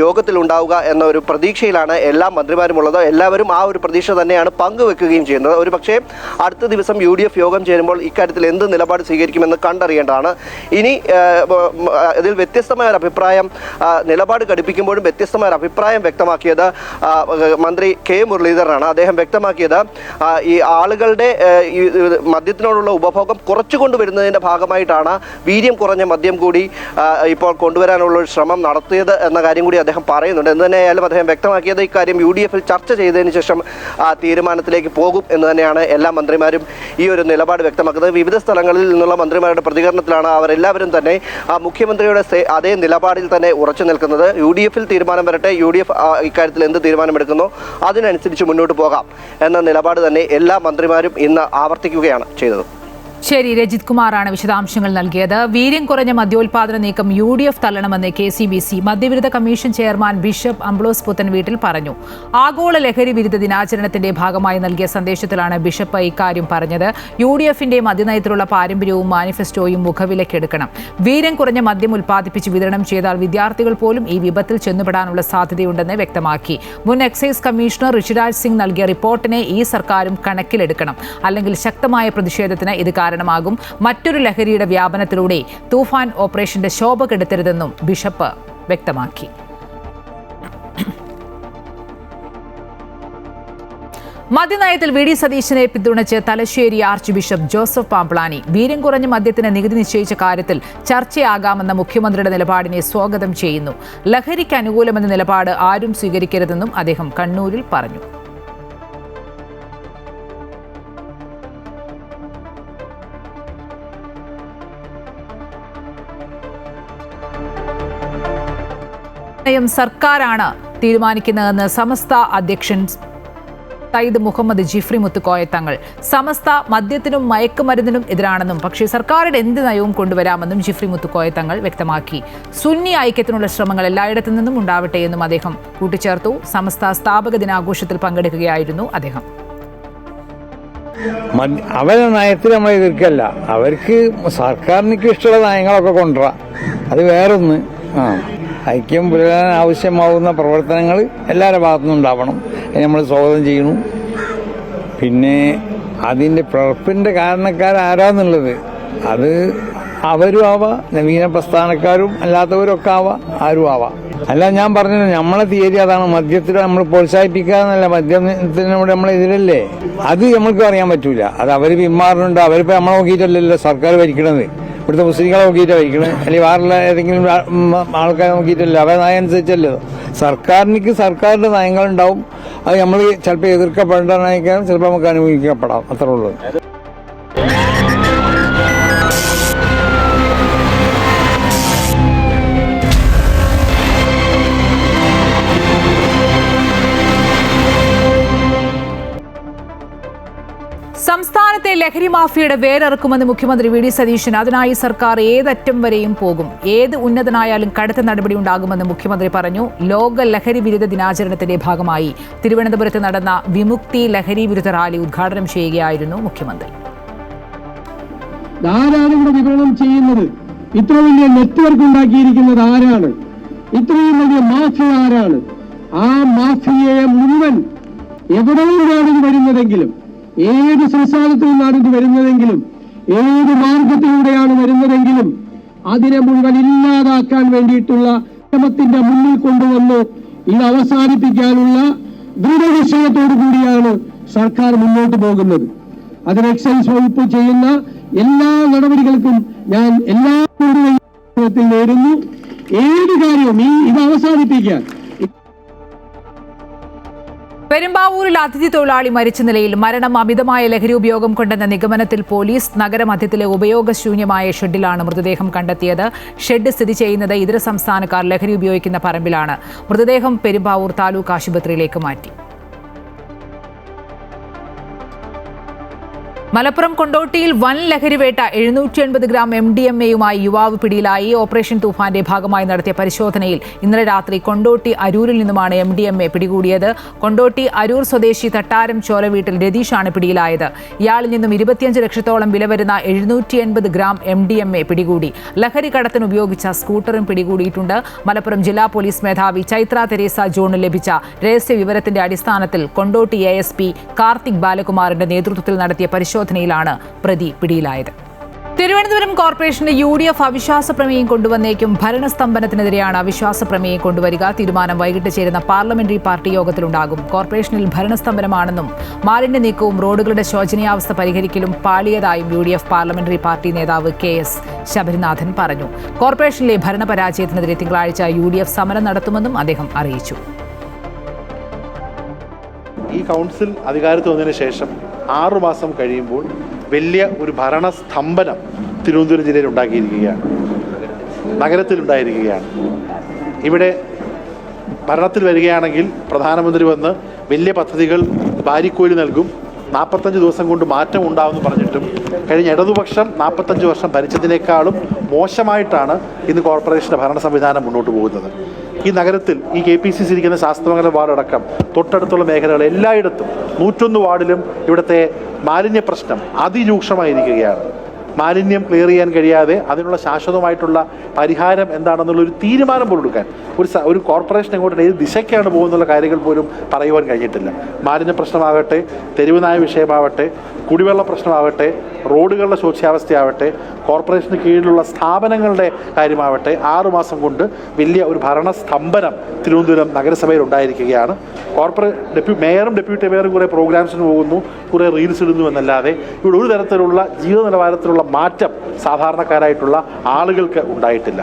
യോഗത്തിൽ ഉണ്ടാവുക എന്ന ഒരു പ്രതീക്ഷയിലാണ് എല്ലാ മന്ത്രിമാരുമുള്ളത്. എല്ലാവരും ആ ഒരു പ്രതീക്ഷ തന്നെയാണ് പങ്കുവെക്കുകയും ചെയ്യുന്നത്. ഒരു പക്ഷേ അടുത്ത ദിവസം UDF യോഗം ചേരുമ്പോൾ ഇക്കാര്യത്തിൽ എന്ത് നിലപാട് സ്വീകരിക്കുമെന്ന് കണ്ടറിയേണ്ടതാണ്. ഇനി ഇതിൽ വ്യത്യസ്തമായ ഒരു അഭിപ്രായം, നിലപാട് ഘടിപ്പിക്കുമ്പോഴും വ്യത്യസ്തമായ ഒരു അഭിപ്രായം വ്യക്തമാക്കിയത് മന്ത്രി K മുരളീധരനാണ്. അദ്ദേഹം വ്യക്തമാക്കിയത് ഈ ആളുകളുടെ മദ്യത്തിനോടുള്ള ഉപഭോഗം കുറച്ചുകൊണ്ടുവരുന്നതിൻ്റെ ഭാഗമായിട്ടാണ് വീര്യം കുറഞ്ഞ മദ്യം കൂടി ഇപ്പോൾ കൊണ്ടുവരാനുള്ള ഒരു ശ്രമം നടത്തിയത് എന്ന കാര്യം കൂടി അദ്ദേഹം പറയുന്നുണ്ട്. എന്ന് തന്നെയായാലും അദ്ദേഹം വ്യക്തമാക്കിയത് ഇക്കാര്യം UDFൽ ചർച്ച ചെയ്തതിന് ശേഷം തീരുമാനത്തിലേക്ക് പോകും എന്ന് തന്നെയാണ് എല്ലാ മന്ത്രിമാരും ഈ ഒരു നിലപാട് വ്യക്തമാക്കുന്നത്. വിവിധ സ്ഥലങ്ങളിൽ നിന്നുള്ള മന്ത്രിമാരുടെ പ്രതികരണത്തിലാണ് അവരെല്ലാവരും തന്നെ മുഖ്യമന്ത്രിയുടെ അതേ നിലപാടിൽ തന്നെ ഉറച്ചു നിൽക്കുന്നത്. UDFൽ തീരുമാനം വരട്ടെ, UDF ഇക്കാര്യത്തിൽ എന്ത് തീരുമാനമെടുക്കുന്നോ അതിനനുസരിച്ച് മുന്നോട്ട് പോകാം എന്ന നിലപാട് തന്നെ എല്ലാ മന്ത്രിമാരും ഇന്ന് ആവർത്തിക്കുകയാണ് ചെയ്തത്. ശരി, രജിത് കുമാറാണ് വിശദാംശങ്ങൾ നൽകിയത്. വീര്യം കുറഞ്ഞ മദ്യോൽപാദന നീക്കം UDF തള്ളണമെന്ന് KCBC മദ്യവിരുദ്ധ commission chairman bishop Ambrose Puthenveettil പറഞ്ഞു. ആഗോള ലഹരി വിരുദ്ധ ദിനാചരണത്തിന്റെ ഭാഗമായി നൽകിയ സന്ദേശത്തിലാണ് ബിഷപ്പ് ഇക്കാര്യം പറഞ്ഞത്. UDFന്റെ മദ്യനയത്തിലുള്ള പാരമ്പര്യവും മാനിഫെസ്റ്റോയും മുഖവിലക്കെടുക്കണം. വീര്യം കുറഞ്ഞ മദ്യം ഉൽപ്പാദിപ്പിച്ച് വിതരണം ചെയ്താൽ വിദ്യാർത്ഥികൾ പോലും ഈ വിപത്തിൽ ചെന്നുപെടാനുള്ള സാധ്യതയുണ്ടെന്ന് വ്യക്തമാക്കി. മുൻ എക്സൈസ് കമ്മീഷണർ ഋഷിരാജ് സിംഗ് നൽകിയ റിപ്പോർട്ടിനെ ഈ സർക്കാരും കണക്കിലെടുക്കണം. അല്ലെങ്കിൽ ശക്തമായ പ്രതിഷേധത്തിന് ഇത് കാരണമാകും. മറ്റൊരു ലഹരിയുടെ വ്യാപനത്തിലൂടെ തൂഫാൻ ഓപ്പറേഷന്റെ ശോഭ കെടുത്തരുതെന്നും ബിഷപ്പ് വ്യക്തമാക്കി. മദ്യനയത്തിൽ VD സതീശനെ പിന്തുണച്ച് Thalassery arch bishop Joseph Pamplany വീര്യം കുറഞ്ഞ മദ്യത്തിന് നികുതി നിശ്ചയിച്ച കാര്യത്തിൽ ചർച്ചയാകാമെന്ന മുഖ്യമന്ത്രിയുടെ നിലപാടിനെ സ്വാഗതം ചെയ്യുന്നു. ലഹരിക്ക് അനുകൂലമെന്ന നിലപാട് ആരും സ്വീകരിക്കരുതെന്നും അദ്ദേഹം കണ്ണൂരിൽ പറഞ്ഞു. സർക്കാരാണ് തീരുമാനിക്കുന്നതെന്ന് സമസ്ത അധ്യക്ഷൻ സയ്യിദ് മുഹമ്മദ് ജിഫ്രി മുത്തുക്കോയ തങ്ങൾ. സമസ്ത മദ്യത്തിനും മയക്കുമരുന്നിനും എതിരാണെന്നും പക്ഷേ സർക്കാരുടെ എന്ത് നയവും കൊണ്ടുവരാമെന്നും ജിഫ്രി മുത്തുക്കോയ തങ്ങൾ വ്യക്തമാക്കി. സുന്നി ഐക്യത്തിനുള്ള ശ്രമങ്ങൾ എല്ലായിടത്തു നിന്നും ഉണ്ടാവട്ടെ എന്നും അദ്ദേഹം കൂട്ടിച്ചേർത്തു. സമസ്ത സ്ഥാപക ദിനാഘോഷത്തിൽ പങ്കെടുക്കുകയായിരുന്നു അദ്ദേഹം. അവരുടെ നയത്തിൽ നമ്മൾ എതിർക്കല്ല, അവർക്ക് സർക്കാരിനൊക്കെ ഇഷ്ടമുള്ള നയങ്ങളൊക്കെ കൊണ്ടുവരാം, അത് വേറൊന്ന്. ഐക്യം പുലരാൻ ആവശ്യമാവുന്ന പ്രവർത്തനങ്ങൾ എല്ലാവരുടെ ഭാഗത്തുനിന്നും ഉണ്ടാവണം, നമ്മൾ സ്വാഗതം ചെയ്യണം. പിന്നെ അതിൻ്റെ പിറപ്പിൻ്റെ കാരണക്കാരാരാന്നുള്ളത് അത് അവരും ആവാം, നവീന പ്രസ്ഥാനക്കാരും അല്ലാത്തവരും ഒക്കെ ആവാം, ആരും ആവാം. അല്ല, ഞാൻ പറഞ്ഞത് നമ്മളെ തീയതി അതാണ്. മദ്യത്തിൽ നമ്മൾ പ്രോത്സാഹിപ്പിക്കുക എന്നല്ല, മദ്യത്തിനോട് നമ്മൾ എതിരല്ലേ, അത് നമ്മൾക്ക് അറിയാൻ പറ്റൂല. അത് അവർ പിന്മാറുന്നുണ്ട്. അവരിപ്പോൾ നമ്മളെ നോക്കിയിട്ടല്ലല്ലോ സർക്കാർ ഭരിക്കണത്, ഇവിടുത്തെ മുസ്ലിങ്ങളെ നോക്കിയിട്ടാണ് ഭരിക്കണത്, അല്ലെങ്കിൽ വേറെ ഏതെങ്കിലും ആൾക്കാരെ നോക്കിയിട്ടല്ല. അവരെ നയം അനുസരിച്ചല്ലോ. സർക്കാരിന്റെ നയങ്ങളുണ്ടാവും, അത് നമ്മൾ ചിലപ്പോൾ എതിർക്കപ്പെടാനായിരിക്കാം, ചിലപ്പോൾ നമുക്ക് അനുഭവിക്കപ്പെടാം, അത്രേ ഉള്ളൂ. സംസ്ഥാനത്തെ ലഹരി മാഫിയയുടെ വേരറുക്കുമെന്ന് മുഖ്യമന്ത്രി VD സതീശൻ. അതിനായി സർക്കാർ ഏതറ്റം വരെയും പോകും, ഏത് ഉന്നതനായാലും കടുത്ത നടപടി ഉണ്ടാകുമെന്ന് മുഖ്യമന്ത്രി പറഞ്ഞു. ലോക ലഹരി വിരുദ്ധ ദിനാചരണത്തിന്റെ ഭാഗമായി തിരുവനന്തപുരത്ത് നടന്ന വിമുക്തി ലഹരി വിരുദ്ധ റാലി ഉദ്ഘാടനം ചെയ്യുകയായിരുന്നു മുഖ്യമന്ത്രി. ആരാണ് ഇവിടെ വിതരണം ചെയ്യുന്നത്? ഇത്ര വലിയ നെറ്റ്വർക്ക് ഉണ്ടാക്കിയിരിക്കുന്നത് ആരാണ്? ഇത്രയും വലിയ മാഫിയ ആരാണ്? ആ മാഫിയയെ മുഴുവൻ എവിടെ നിന്നാണ് ഇത് വരുന്നതെങ്കിലും, ഏത് സംസ്ഥാനത്തു നിന്നാണ് ഇത് വരുന്നതെങ്കിലും, ഏത് മാർഗത്തിലൂടെയാണ് വരുന്നതെങ്കിലും അതിനെ മുഴുവൻ ഇല്ലാതാക്കാൻ വേണ്ടിയിട്ടുള്ള ശ്രമത്തിന്റെ മുന്നിൽ കൊണ്ടുവന്ന് ഇത് അവസാനിപ്പിക്കാനുള്ള ദൃഢനിശ്ചയത്തോടു കൂടിയാണ് സർക്കാർ മുന്നോട്ട് പോകുന്നത്. അതിന് എക്സൈസ് വകുപ്പ് ചെയ്യുന്ന എല്ലാ നടപടികൾക്കും ഞാൻ എല്ലാ നേരുന്നു. ഏത് കാര്യവും ഇത് അവസാനിപ്പിക്കാൻ. പെരുമ്പാവൂരിൽ അതിഥി തൊഴിലാളി മരിച്ച നിലയിൽ മരണം അമിതമായ ലഹരി ഉപയോഗം കൊണ്ടെന്ന നിഗമനത്തിൽ പോലീസ് നഗരമധ്യത്തിലെ ഉപയോഗശൂന്യമായ ഷെഡിലാണ് മൃതദേഹം കണ്ടെത്തിയത്. ഷെഡ് സ്ഥിതി ചെയ്യുന്നത് ഇതര സംസ്ഥാനക്കാർ ലഹരി ഉപയോഗിക്കുന്ന പറമ്പിലാണ്. മൃതദേഹം പെരുമ്പാവൂർ താലൂക്ക് ആശുപത്രിയിലേക്ക് മാറ്റി. മലപ്പുറം കൊണ്ടോട്ടിയിൽ വൻ ലഹരിവേട്ട 780 ഗ്രാം MDMA-യുമായി യുവാവ് പിടിയിലായി. ഓപ്പറേഷൻ തൂഫാന്റെ ഭാഗമായി നടത്തിയ പരിശോധനയിൽ ഇന്നലെ രാത്രി കൊണ്ടോട്ടി അരൂരിൽ നിന്നുമാണ് MDMA പിടികൂടിയത്. കൊണ്ടോട്ടി അരൂർ സ്വദേശി തട്ടാരം ചോല വീട്ടിൽ രതീഷാണ് പിടിയിലായത്. ഇയാളിൽ നിന്നും 25 ലക്ഷത്തോളം വില വരുന്ന 780 ഗ്രാം MDMA പിടികൂടി. ലഹരി കടത്തിന് ഉപയോഗിച്ച സ്കൂട്ടറും പിടികൂടിയിട്ടുണ്ട്. മലപ്പുറം ജില്ലാ പോലീസ് മേധാവി ചൈത്ര തെരേസ ജോണിന് ലഭിച്ച രഹസ്യ വിവരത്തിന്റെ അടിസ്ഥാനത്തിൽ കൊണ്ടോട്ടി ASP കാർത്തിക് ബാലകുമാറിന്റെ നേതൃത്വത്തിൽ നടത്തിയ പരിശോധനയിലാണ് പ്രതി പിടിയിലായത്. തിരുവനന്തപുരം കോർപ്പറേഷന്റെ UDF അവിശ്വാസ പ്രമേയം കൊണ്ടുവന്നേക്കും. ഭരണസ്തംഭനത്തിനെതിരെയാണ് അവിശ്വാസ പ്രമേയം കൊണ്ടുവരിക. തീരുമാനം വൈകിട്ട് ചേരുന്ന പാർലമെന്ററി പാർട്ടി യോഗത്തിലുണ്ടാകും. കോർപ്പറേഷനിൽ ഭരണസ്തംഭനമാണെന്നും മാലിന്യ നീക്കവും റോഡുകളുടെ ശോചനീയാവസ്ഥ പരിഹരിക്കലും പാളിയതായും UDF പാർലമെന്ററി പാർട്ടി നേതാവ് KS ശബരിനാഥൻ പറഞ്ഞു. കോർപ്പറേഷനിലെ ഭരണപരാജയത്തിനെതിരെ തിങ്കളാഴ്ച UDF സമരം നടത്തുമെന്നും അദ്ദേഹം അറിയിച്ചു. ഈ കൗൺസിൽ അധികാരത്തിൽ വന്നതിന് ശേഷം 6 മാസം കഴിയുമ്പോൾ വലിയ ഒരു ഭരണസ്തംഭനം തിരുവനന്തപുരം ജില്ലയിൽ ഉണ്ടാക്കിയിരിക്കുകയാണ്, നഗരത്തിലുണ്ടായിരിക്കുകയാണ്. ഇവിടെ ഭരണത്തിൽ വരികയാണെങ്കിൽ പ്രധാനമന്ത്രി വന്ന് വലിയ പദ്ധതികൾ വാരിക്കോരി നൽകും, 45 ദിവസം കൊണ്ട് മാറ്റം ഉണ്ടാവുമെന്ന് പറഞ്ഞിട്ടും കഴിഞ്ഞ ഇടതുപക്ഷം 45 വർഷം ഭരിച്ചതിനേക്കാളും മോശമായിട്ടാണ് ഇന്ന് കോർപ്പറേഷൻ്റെ ഭരണ സംവിധാനം മുന്നോട്ട് പോകുന്നത്. ഈ നഗരത്തിൽ ഈ KPCC ഇരിക്കുന്ന ശാസ്ത്രമംഗലം വാർഡടക്കം തൊട്ടടുത്തുള്ള മേഖലകൾ എല്ലായിടത്തും 101 വാർഡിലും ഇവിടുത്തെ മാലിന്യ പ്രശ്നം അതിരൂക്ഷമായിരിക്കുകയാണ്. മാലിന്യം ക്ലിയർ ചെയ്യാൻ കഴിയാതെ അതിനുള്ള ശാശ്വതമായിട്ടുള്ള പരിഹാരം എന്താണെന്നുള്ളൊരു തീരുമാനം പോലും എടുക്കാൻ ഒരു കോർപ്പറേഷൻ എങ്ങോട്ട് ഏത് ദിശയ്ക്കാണ് പോകുന്നുള്ള കാര്യങ്ങൾ പോലും പറയുവാൻ കഴിഞ്ഞിട്ടില്ല. മാലിന്യ പ്രശ്നമാകട്ടെ, തെരുവ് നായ വിഷയമാവട്ടെ, കുടിവെള്ള പ്രശ്നമാവട്ടെ, റോഡുകളുടെ ശോച്യാവസ്ഥയാവട്ടെ, കോർപ്പറേഷന് കീഴിലുള്ള സ്ഥാപനങ്ങളുടെ കാര്യമാവട്ടെ, 6 മാസം കൊണ്ട് വലിയ ഒരു ഭരണസ്തംഭനം തിരുവനന്തപുരം നഗരസഭയിൽ ഉണ്ടായിരിക്കുകയാണ്. മേയറും ഡെപ്യൂട്ടി മേയറും കുറേ പ്രോഗ്രാംസിന് പോകുന്നു, കുറേ റീൽസ് ഇടുന്നു എന്നല്ലാതെ ഇവിടെ ഒരു തരത്തിലുള്ള ജീവിത നിലവാരത്തിലുള്ള മാറ്റം സാധാരണക്കാരായിട്ടുള്ള ആളുകൾക്ക് ഉണ്ടായിട്ടില്ല.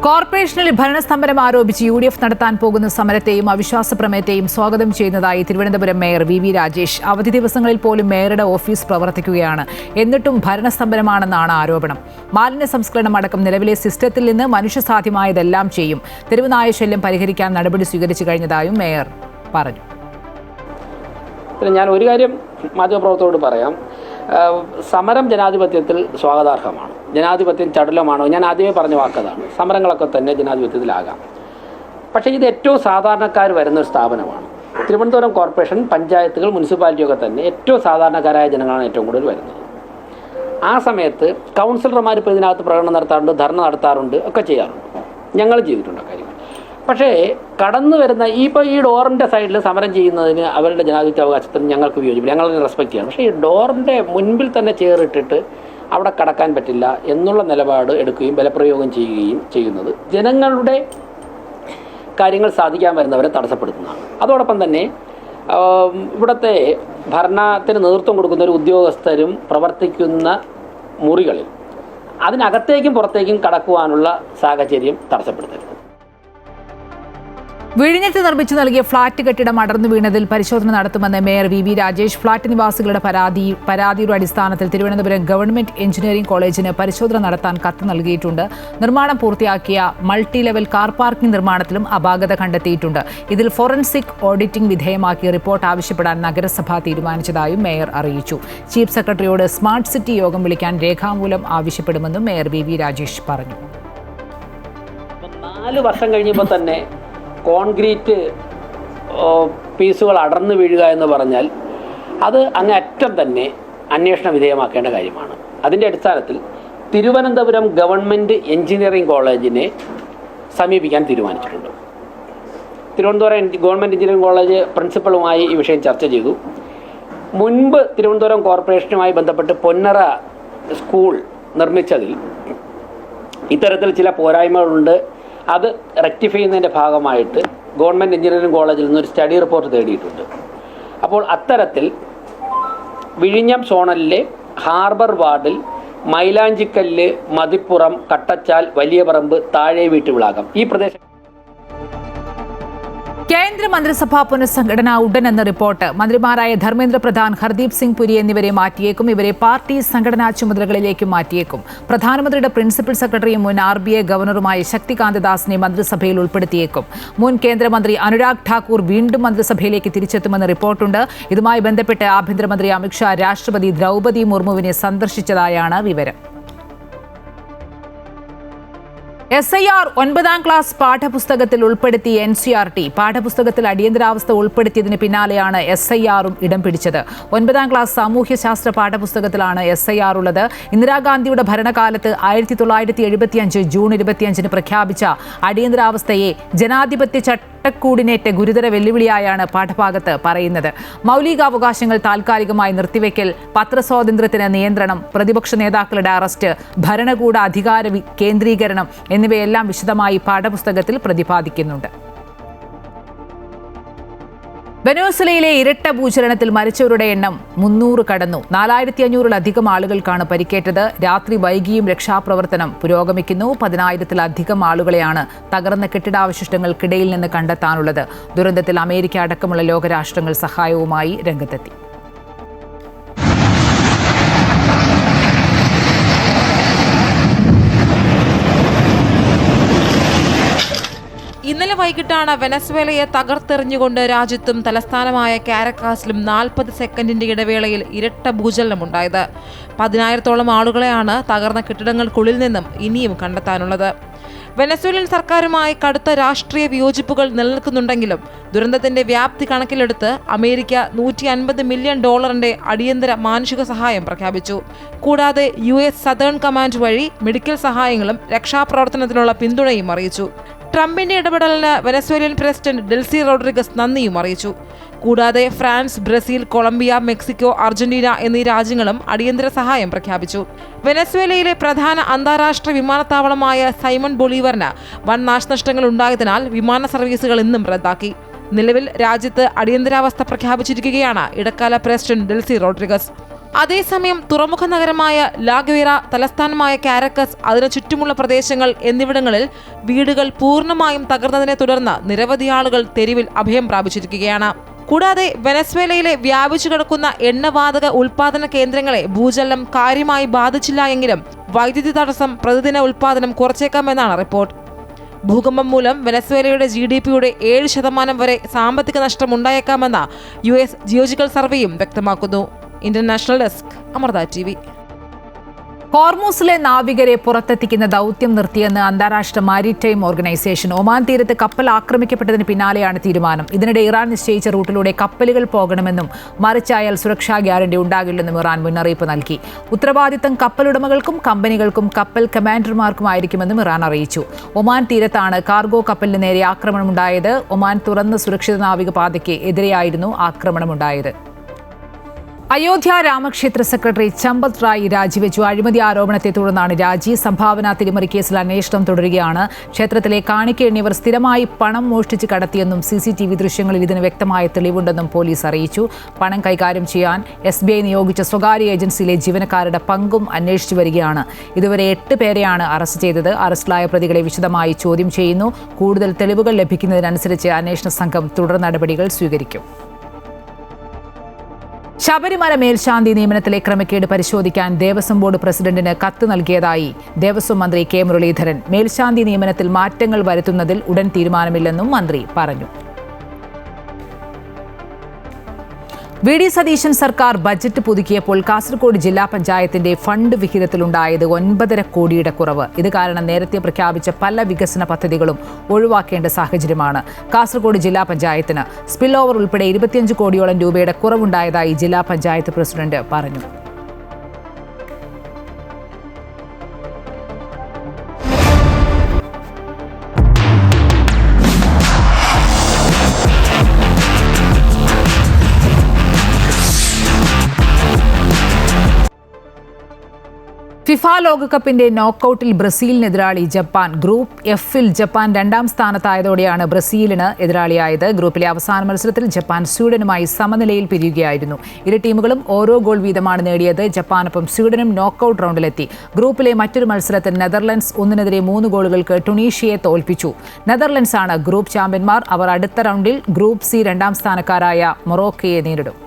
കോർപ്പറേഷനിൽ ഭരണസ്തംഭനം ആരോപിച്ച് UDF നടത്താൻ പോകുന്ന സമരത്തെയും അവിശ്വാസ പ്രമേയത്തെയും സ്വാഗതം ചെയ്യുന്നതായി തിരുവനന്തപുരം മേയർ VV രാജേഷ്. അവധി ദിവസങ്ങളിൽ പോലും മേയറുടെ ഓഫീസ് പ്രവർത്തിക്കുകയാണ്. എന്നിട്ടും ഭരണസ്തംഭനമാണെന്നാണ് ആരോപണം. മാലിന്യ സംസ്കരണം അടക്കം നിലവിലെ സിസ്റ്റത്തിൽ നിന്ന് മനുഷ്യസാധ്യമായതെല്ലാം ചെയ്യും. തെരുവുനായ ശല്യം പരിഹരിക്കാൻ നടപടി സ്വീകരിച്ചു കഴിഞ്ഞതായും മേയർ പറഞ്ഞു. ഞാൻ ഒരു കാര്യം മാധ്യമപ്രവർത്തകരോട് പറയാം. സമരം ജനാധിപത്യത്തിൽ സ്വാഗതാർഹമാണ്. ജനാധിപത്യം ചടുലമാണോ? ഞാൻ ആദ്യമേ പറഞ്ഞ വാക്കതാണ്. സമരങ്ങളൊക്കെ തന്നെ ജനാധിപത്യത്തിലാകാം. പക്ഷേ ഇത് ഏറ്റവും സാധാരണക്കാർ വരുന്നൊരു സ്ഥാപനമാണ്. തിരുവനന്തപുരം കോർപ്പറേഷൻ, പഞ്ചായത്തുകൾ, മുനിസിപ്പാലിറ്റിയൊക്കെ തന്നെ ഏറ്റവും സാധാരണക്കാരായ ജനങ്ങളാണ് ഏറ്റവും കൂടുതൽ വരുന്നത്. ആ സമയത്ത് കൗൺസിലർമാർ ഇപ്പോൾ ഇതിനകത്ത് പ്രകടനം നടത്താറുണ്ട്, ധർണ നടത്താറുണ്ട്, ഒക്കെ ചെയ്യാറുണ്ട്. ഞങ്ങൾ ചെയ്തിട്ടുണ്ട് കാര്യങ്ങൾ. പക്ഷേ കടന്നു വരുന്ന ഈ ഡോറിൻ്റെ സൈഡിൽ സമരം ചെയ്യുന്നതിന് അവരുടെ ജനാധിപത്യ അവകാശത്തിന് ഞങ്ങൾക്ക് വിയോജിപ്പില്ല, ഞങ്ങളതിനെ റെസ്പെക്ട് ചെയ്യണം. പക്ഷേ ഈ ഡോറിൻ്റെ മുൻപിൽ തന്നെ ചേറിട്ടിട്ട് അവിടെ കടക്കാൻ പറ്റില്ല എന്നുള്ള നിലപാട് എടുക്കുകയും ബലപ്രയോഗം ചെയ്യുകയും ചെയ്യുന്നത് ജനങ്ങളുടെ കാര്യങ്ങൾ സാധിക്കാൻ വരുന്നവരെ തടസ്സപ്പെടുത്തുന്നതാണ്. അതോടൊപ്പം തന്നെ ഇവിടുത്തെ ഭരണത്തിന് നേതൃത്വം കൊടുക്കുന്ന ഒരു ഉദ്യോഗസ്ഥരും പ്രവർത്തിക്കുന്ന മുറികളിൽ അതിനകത്തേക്കും പുറത്തേക്കും കടക്കുവാനുള്ള സാഹചര്യം തടസ്സപ്പെടുത്തരുത്. വിഴിഞ്ഞത്ത് നിർമ്മിച്ചു നൽകിയ ഫ്ളാറ്റ് കെട്ടിടം അടർന്നു വീണതിൽ പരിശോധന നടത്തുമെന്ന് മേയർ VV രാജേഷ്. ഫ്ളാറ്റ് നിവാസികളുടെ പരാതിയുടെ അടിസ്ഥാനത്തിൽ തിരുവനന്തപുരം ഗവൺമെന്റ് എഞ്ചിനീയറിംഗ് കോളേജിന് പരിശോധന നടത്താൻ കത്ത് നൽകിയിട്ടുണ്ട്. നിർമ്മാണം പൂർത്തിയാക്കിയ മൾട്ടി ലെവൽ കാർ പാർക്കിംഗ് നിർമ്മാണത്തിലും അപാകത കണ്ടെത്തിയിട്ടുണ്ട്. ഇതിൽ ഫോറൻസിക് ഓഡിറ്റിംഗ് വിധേയമാക്കി റിപ്പോർട്ട് ആവശ്യപ്പെടാൻ നഗരസഭ തീരുമാനിച്ചതായും മേയർ അറിയിച്ചു. ചീഫ് സെക്രട്ടറിയോട് സ്മാർട്ട് സിറ്റി യോഗം വിളിക്കാൻ രേഖാമൂലം ആവശ്യപ്പെടുമെന്നും മേയർ VV രാജേഷ് പറഞ്ഞു. 4 വർഷം കഴിഞ്ഞപ്പോൾ തന്നെ കോൺക്രീറ്റ് പീസുകൾ അടർന്നു വീഴുക എന്ന് പറഞ്ഞാൽ അത് അങ്ങേയറ്റം തന്നെ അന്വേഷണ വിധേയമാക്കേണ്ട കാര്യമാണ്. അതിൻ്റെ അടിസ്ഥാനത്തിൽ തിരുവനന്തപുരം ഗവൺമെൻറ് എഞ്ചിനീയറിംഗ് കോളേജിനെ സമീപിക്കാൻ തീരുമാനിച്ചിട്ടുണ്ട്. തിരുവനന്തപുരം ഗവൺമെൻറ് എഞ്ചിനീയറിംഗ് കോളേജ് പ്രിൻസിപ്പളുമായി ഈ വിഷയം ചർച്ച ചെയ്തു. മുൻപ് തിരുവനന്തപുരം കോർപ്പറേഷനുമായി ബന്ധപ്പെട്ട് പൊന്നറ സ്കൂൾ നിർമ്മിച്ചതിൽ ഇത്തരത്തിൽ ചില പോരായ്മകളുണ്ട്. അത് റെക്ടിഫൈ ചെയ്യുന്നതിൻ്റെ ഭാഗമായിട്ട് ഗവൺമെൻറ് എഞ്ചിനീയറിംഗ് കോളേജിൽ നിന്നൊരു സ്റ്റഡി റിപ്പോർട്ട് തേടിയിട്ടുണ്ട്. അപ്പോൾ അത്തരത്തിൽ വിഴിഞ്ഞം സോണലിലെ ഹാർബർ വാർഡിൽ മൈലാഞ്ചിക്കല്ല്, മതിപ്പുറം, കട്ടച്ചാൽ, വലിയ പറമ്പ്, താഴെ വീട്ടുവിളാകം ഈ പ്രദേശം കേന്ദ്രമന്ത്രിസഭാ പുനഃസംഘടന ഉടനെന്ന റിപ്പോർട്ട്. മന്ത്രിമാരായ ധർമ്മേന്ദ്ര പ്രധാൻ, ഹർദീപ് സിംഗ് പുരി എന്നിവരെ മാറ്റിയേക്കും. ഇവരെ പാർട്ടി സംഘടനാ ചുമതലകളിലേക്ക് മാറ്റിയേക്കും. പ്രധാനമന്ത്രിയുടെ പ്രിൻസിപ്പൽ സെക്രട്ടറിയും മുൻ RBI ഗവർണറുമായ ശക്തികാന്ത ദാസിനെ മന്ത്രിസഭയിൽ ഉൾപ്പെടുത്തിയേക്കും. മുൻ കേന്ദ്രമന്ത്രി അനുരാഗ് ഠാക്കൂർ വീണ്ടും മന്ത്രിസഭയിലേക്ക് തിരിച്ചെത്തുമെന്ന് റിപ്പോർട്ടുണ്ട്. ഇതുമായി ബന്ധപ്പെട്ട് ആഭ്യന്തരമന്ത്രി അമിത്ഷാ രാഷ്ട്രപതി ദ്രൗപദി മുർമുവിനെ സന്ദർശിച്ചതായാണ് വിവരം. SIR 9ാം ക്ലാസ് പാഠപുസ്തകത്തിൽ ഉൾപ്പെടുത്തി NCERT. പാഠപുസ്തകത്തിൽ അടിയന്തരാവസ്ഥ ഉൾപ്പെടുത്തിയതിന് പിന്നാലെയാണ് SIR-ഉം ഇടം പിടിച്ചത്. 9ാം ക്ലാസ് സാമൂഹ്യശാസ്ത്ര പാഠപുസ്തകത്തിലാണ് SIR ഉള്ളത്. ഇന്ദിരാഗാന്ധിയുടെ ഭരണകാലത്ത് 1975 ജൂൺ 25 പ്രഖ്യാപിച്ച അടിയന്തരാവസ്ഥയെ ജനാധിപത്യ ചട്ടക്കൂടിനേറ്റ ഗുരുതര വെല്ലുവിളിയായാണ് പാഠഭാഗത്ത് പറയുന്നത്. മൗലികാവകാശങ്ങൾ താൽക്കാലികമായി നിർത്തിവെക്കൽ, പത്രസ്വാതന്ത്ര്യത്തിന് നിയന്ത്രണം, പ്രതിപക്ഷ നേതാക്കളുടെ അറസ്റ്റ്, ഭരണകൂട അധികാര കേന്ദ്രീകരണം എന്നിവയെല്ലാം വിശദമായി പാഠപുസ്തകത്തിൽ പ്രതിപാദിക്കുന്നുണ്ട്. വെനസ്വേലയിലെ ഇരട്ട ഭൂചലനത്തിൽ മരിച്ചവരുടെ എണ്ണം 300 കടന്നു. 4500-ലധികം ആളുകൾക്കാണ് പരിക്കേറ്റത്. രാത്രി വൈകിയും രക്ഷാപ്രവർത്തനം പുരോഗമിക്കുന്നു. 10,000-ലധികം ആളുകളെയാണ് തകർന്ന കെട്ടിടാവശിഷ്ടങ്ങൾക്കിടയിൽ നിന്ന് കണ്ടെത്താനുള്ളത്. ദുരന്തത്തിൽ അമേരിക്ക അടക്കമുള്ള ലോകരാഷ്ട്രങ്ങൾ സഹായവുമായി രംഗത്തെത്തി. ഇന്നലെ വൈകിട്ടാണ് വെനസ്വേലയെ തകർത്തെറിഞ്ഞുകൊണ്ട് രാജ്യത്തും തലസ്ഥാനമായ കാരക്കാസിലും 40 സെക്കൻഡിന്റെ ഇടവേളയിൽ ഇരട്ട ഭൂചലനമുണ്ടായത്. 10,000-ഓളം ആളുകളെയാണ് തകർന്ന കെട്ടിടങ്ങൾക്കുള്ളിൽ നിന്നും ഇനിയും കണ്ടെത്താനുള്ളത്. വെനസ്വേലൻ സർക്കാരുമായി കടുത്ത രാഷ്ട്രീയ വിയോജിപ്പുകൾ നിലനിൽക്കുന്നുണ്ടെങ്കിലും ദുരന്തത്തിന്റെ വ്യാപ്തി കണക്കിലെടുത്ത് അമേരിക്ക $150 മില്യൺ അടിയന്തര മാനുഷിക സഹായം പ്രഖ്യാപിച്ചു. കൂടാതെ US സദേൺ കമാൻഡ് വഴി മെഡിക്കൽ സഹായങ്ങളും രക്ഷാപ്രവർത്തനത്തിനുള്ള പിന്തുണയും അറിയിച്ചു. ട്രംപിന്റെ ഇടപെടലിന് വെനസ്വേലിയൻ പ്രസിഡന്റ് ഡെൽസി റോഡ്രിഗസ് നന്ദിയും അറിയിച്ചു. കൂടാതെ France, Brazil, Colombia, Mexico, Argentina എന്നീ രാജ്യങ്ങളും അടിയന്തര സഹായം പ്രഖ്യാപിച്ചു. വെനസ്വേലയിലെ പ്രധാന അന്താരാഷ്ട്ര വിമാനത്താവളമായ സൈമൺ ബൊളീവറിന് വൻ നാശനഷ്ടങ്ങൾ ഉണ്ടായതിനാൽ വിമാന സർവീസുകൾ ഇന്നും റദ്ദാക്കി. നിലവിൽ രാജ്യത്ത് അടിയന്തരാവസ്ഥ പ്രഖ്യാപിച്ചിരിക്കുകയാണ് ഇടക്കാല പ്രസിഡന്റ് ഡെൽസി റോഡ്രിഗസ്. അതേസമയം തുറമുഖ നഗരമായ ലാഗ്വേറ, തലസ്ഥാനമായ കാരക്കസ്, അതിനു ചുറ്റുമുള്ള പ്രദേശങ്ങൾ എന്നിവിടങ്ങളിൽ വീടുകൾ പൂർണ്ണമായും തകർന്നതിനെ തുടർന്ന് നിരവധി ആളുകൾ തെരുവിൽ അഭയം പ്രാപിച്ചിരിക്കുകയാണ്. കൂടാതെ വെനസ്വേലയിലെ വ്യാപിച്ചു കിടക്കുന്ന എണ്ണവാതക ഉൽപാദന കേന്ദ്രങ്ങളെ ഭൂചലനം കാര്യമായി ബാധിച്ചില്ല എങ്കിലും വൈദ്യുതി തടസ്സം പ്രതിദിന ഉൽപാദനം കുറച്ചേക്കാമെന്നാണ് റിപ്പോർട്ട്. ഭൂകമ്പം മൂലം വെനസ്വേലയുടെ GDP-യുടെ 7% വരെ സാമ്പത്തിക നഷ്ടം ഉണ്ടായേക്കാമെന്ന് US ജിയോളജിക്കൽ സർവേയും വ്യക്തമാക്കുന്നു. International desk, Amrita TV. ഹോർമൂസിലെ നാവികരെ പുറത്തെത്തിക്കുന്ന ദൗത്യം നിർത്തിയെന്ന് അന്താരാഷ്ട്ര മാരിടൈം ഓർഗനൈസേഷൻ. ഒമാൻ തീരത്ത് കപ്പൽ ആക്രമിക്കപ്പെട്ടതിന് പിന്നാലെയാണ് തീരുമാനം. ഇതിനിടെ ഇറാൻ നിശ്ചയിച്ച റൂട്ടിലൂടെ കപ്പലുകൾ പോകണമെന്നും മറിച്ചായാൽ സുരക്ഷാ ഗ്യാരണ്ടി ഉണ്ടാകില്ലെന്നും ഇറാൻ മുന്നറിയിപ്പ് നൽകി. ഉത്തരവാദിത്തം കപ്പലുടമകൾക്കും കമ്പനികൾക്കും കപ്പൽ കമാൻഡർമാർക്കുമായിരിക്കുമെന്നും ഇറാൻ അറിയിച്ചു. ഒമാൻ തീരത്താണ് കാർഗോ കപ്പലിന് നേരെ ആക്രമണമുണ്ടായത്. ഒമാൻ തുറന്ന സുരക്ഷിത നാവികപാതയ്ക്ക് എതിരെയായിരുന്നു ആക്രമണമുണ്ടായത്. അയോധ്യ രാമക്ഷേത്ര സെക്രട്ടറി ചമ്പത് റായ് രാജിവെച്ചു. അഴിമതി ആരോപണത്തെ തുടർന്നാണ് രാജി. സംഭാവന തിരിമറി കേസിൽ അന്വേഷണം തുടരുകയാണ്. ക്ഷേത്രത്തിലെ കാണിക്ക എണ്ണിയവർ സ്ഥിരമായി പണം മോഷ്ടിച്ച് കടത്തിയെന്നും CCTV ദൃശ്യങ്ങളിൽ ഇതിന് വ്യക്തമായ തെളിവുണ്ടെന്നും പോലീസ് അറിയിച്ചു. പണം കൈകാര്യം ചെയ്യാൻ SBI നിയോഗിച്ച സ്വകാര്യ ഏജൻസിയിലെ ജീവനക്കാരുടെ പങ്കും അന്വേഷിച്ചു വരികയാണ്. ഇതുവരെ 8 പേരെയാണ് അറസ്റ്റ് ചെയ്തത്. അറസ്റ്റിലായ പ്രതികളെ വിശദമായി ചോദ്യം ചെയ്യുന്നു. കൂടുതൽ തെളിവുകൾ ലഭിക്കുന്നതിനനുസരിച്ച് അന്വേഷണ സംഘം തുടർ നടപടികൾ സ്വീകരിക്കും. ശബരിമല മേൽശാന്തി നിയമനത്തിലെ ക്രമക്കേട് പരിശോധിക്കാൻ ദേവസ്വം ബോർഡ് പ്രസിഡന്റിന് കത്ത് നൽകിയതായി ദേവസ്വം മന്ത്രി K മുരളീധരൻ. മേൽശാന്തി നിയമനത്തിൽ മാറ്റങ്ങൾ വരുത്തുന്നതിൽ ഉടൻ തീരുമാനമില്ലെന്നും മന്ത്രി പറഞ്ഞു. VD സതീശൻ സർക്കാർ ബജറ്റ് പുതുക്കിയപ്പോൾ കാസർഗോഡ് ജില്ലാ പഞ്ചായത്തിന്റെ ഫണ്ട് വിഹിതത്തിലുണ്ടായത് 9.5 കോടിയുടെ കുറവ്. ഇത് കാരണം നേരത്തെ പ്രഖ്യാപിച്ച പല വികസന പദ്ധതികളും ഒഴിവാക്കേണ്ട സാഹചര്യമാണ്. കാസർഗോഡ് ജില്ലാ പഞ്ചായത്തിന് സ്പിൽ ഓവർ ഉൾപ്പെടെ 25 കോടിയോളം രൂപയുടെ കുറവുണ്ടായതായി ജില്ലാ പഞ്ചായത്ത് പ്രസിഡന്റ് പറഞ്ഞു. ഫിഫ ലോകകപ്പിന്റെ നോക്കൌട്ടിൽ ബ്രസീലിന് എതിരാളി ജപ്പാൻ. ഗ്രൂപ്പ് എഫിൽ ജപ്പാൻ 2ാം സ്ഥാനത്തായതോടെയാണ് ബ്രസീലിന് എതിരാളിയായത്. ഗ്രൂപ്പിലെ അവസാന മത്സരത്തിൽ ജപ്പാൻ സ്വീഡനുമായി സമനിലയിൽ പിരിയുകയായിരുന്നു. ഇരു ടീമുകളും ഓരോ ഗോൾ വീതമാണ് നേടിയത്. ജപ്പാനൊപ്പം സ്വീഡനും നോക്കൌട്ട് റൗണ്ടിലെത്തി. ഗ്രൂപ്പിലെ മറ്റൊരു മത്സരത്തിൽ നെതർലൻഡ്സ് 1-3 ഗോളുകൾക്ക് ടുണീഷ്യയെ തോൽപ്പിച്ചു. നെതർലൻഡ്സ് ആണ് ഗ്രൂപ്പ് ചാമ്പ്യന്മാർ. അവർ അടുത്ത റൗണ്ടിൽ ഗ്രൂപ്പ് സി 2ാം സ്ഥാനക്കാരായ മൊറോക്കയെ നേരിടും.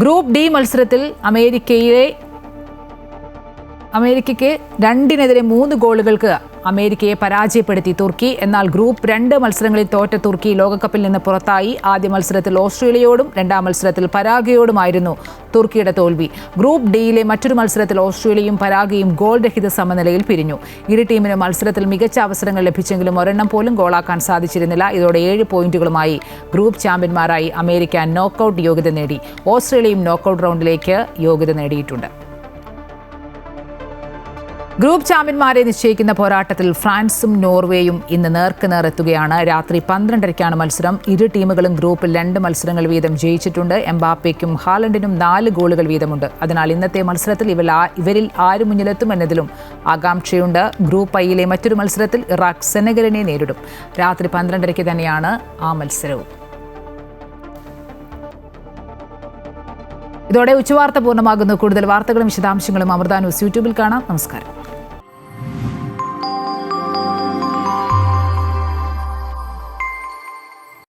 ഗ്രൂപ്പ് ഡി മത്സരത്തിൽ അമേരിക്കയ്ക്ക് 2-3 ഗോളുകൾക്ക് അമേരിക്കയെ പരാജയപ്പെടുത്തി തുർക്കി. എന്നാൽ ഗ്രൂപ്പ് 2 മത്സരങ്ങളിൽ തോറ്റ തുർക്കി ലോകകപ്പിൽ നിന്ന് പുറത്തായി. ആദ്യ മത്സരത്തിൽ ഓസ്ട്രേലിയയോടും 2ാം മത്സരത്തിൽ പരാഗ്വയോടുമായിരുന്നു തുർക്കിയുടെ തോൽവി. ഗ്രൂപ്പ് ഡിയിലെ മറ്റൊരു മത്സരത്തിൽ ഓസ്ട്രേലിയയും പരാഗ്വയും ഗോൾ രഹിത സമനിലയിൽ പിരിഞ്ഞു. ഇരു ടീമിനും മത്സരത്തിൽ മികച്ച അവസരങ്ങൾ ലഭിച്ചെങ്കിലും ഒരെണ്ണം പോലും ഗോളാക്കാൻ സാധിച്ചിരുന്നില്ല. ഇതോടെ 7 പോയിന്റുകളുമായി ഗ്രൂപ്പ് ചാമ്പ്യന്മാരായി അമേരിക്ക നോക്കൌട്ട് യോഗ്യത നേടി. ഓസ്ട്രേലിയയും നോക്കൌട്ട് റൗണ്ടിലേക്ക് യോഗ്യത നേടിയിട്ടുണ്ട്. ഗ്രൂപ്പ് ചാമ്പ്യന്മാരെ നിശ്ചയിക്കുന്ന പോരാട്ടത്തിൽ ഫ്രാൻസും നോർവേയും ഇന്ന് നേർക്കുനേർ എത്തുകയാണ്. രാത്രി 12:30-ക്കാണ് മത്സരം. ഇരു ടീമുകളും ഗ്രൂപ്പിൽ 2 മത്സരങ്ങൾ വീതം ജയിച്ചിട്ടുണ്ട്. എംബാപ്പയ്ക്കും ഹാലൻഡിനും 4 ഗോളുകൾ വീതമുണ്ട്. അതിനാൽ ഇന്നത്തെ മത്സരത്തിൽ ഇവരിൽ ആര് മുന്നിലെത്തുമെന്നതിലും ആകാംക്ഷയുണ്ട്. ഗ്രൂപ്പ് ഐയിലെ മറ്റൊരു മത്സരത്തിൽ ഇറാഖ് സെനഗലിനെ നേരിടും. രാത്രി 12:30-ക്ക് തന്നെയാണ് ആ മത്സരവും. ഇതോടെ ഉച്ചവാർത്ത പൂർണ്ണമാകുന്നു. കൂടുതൽ വാർത്തകളും വിശദാംശങ്ങളും അമൃത ന്യൂസ് യൂട്യൂബിൽ കാണാം. നമസ്കാരം.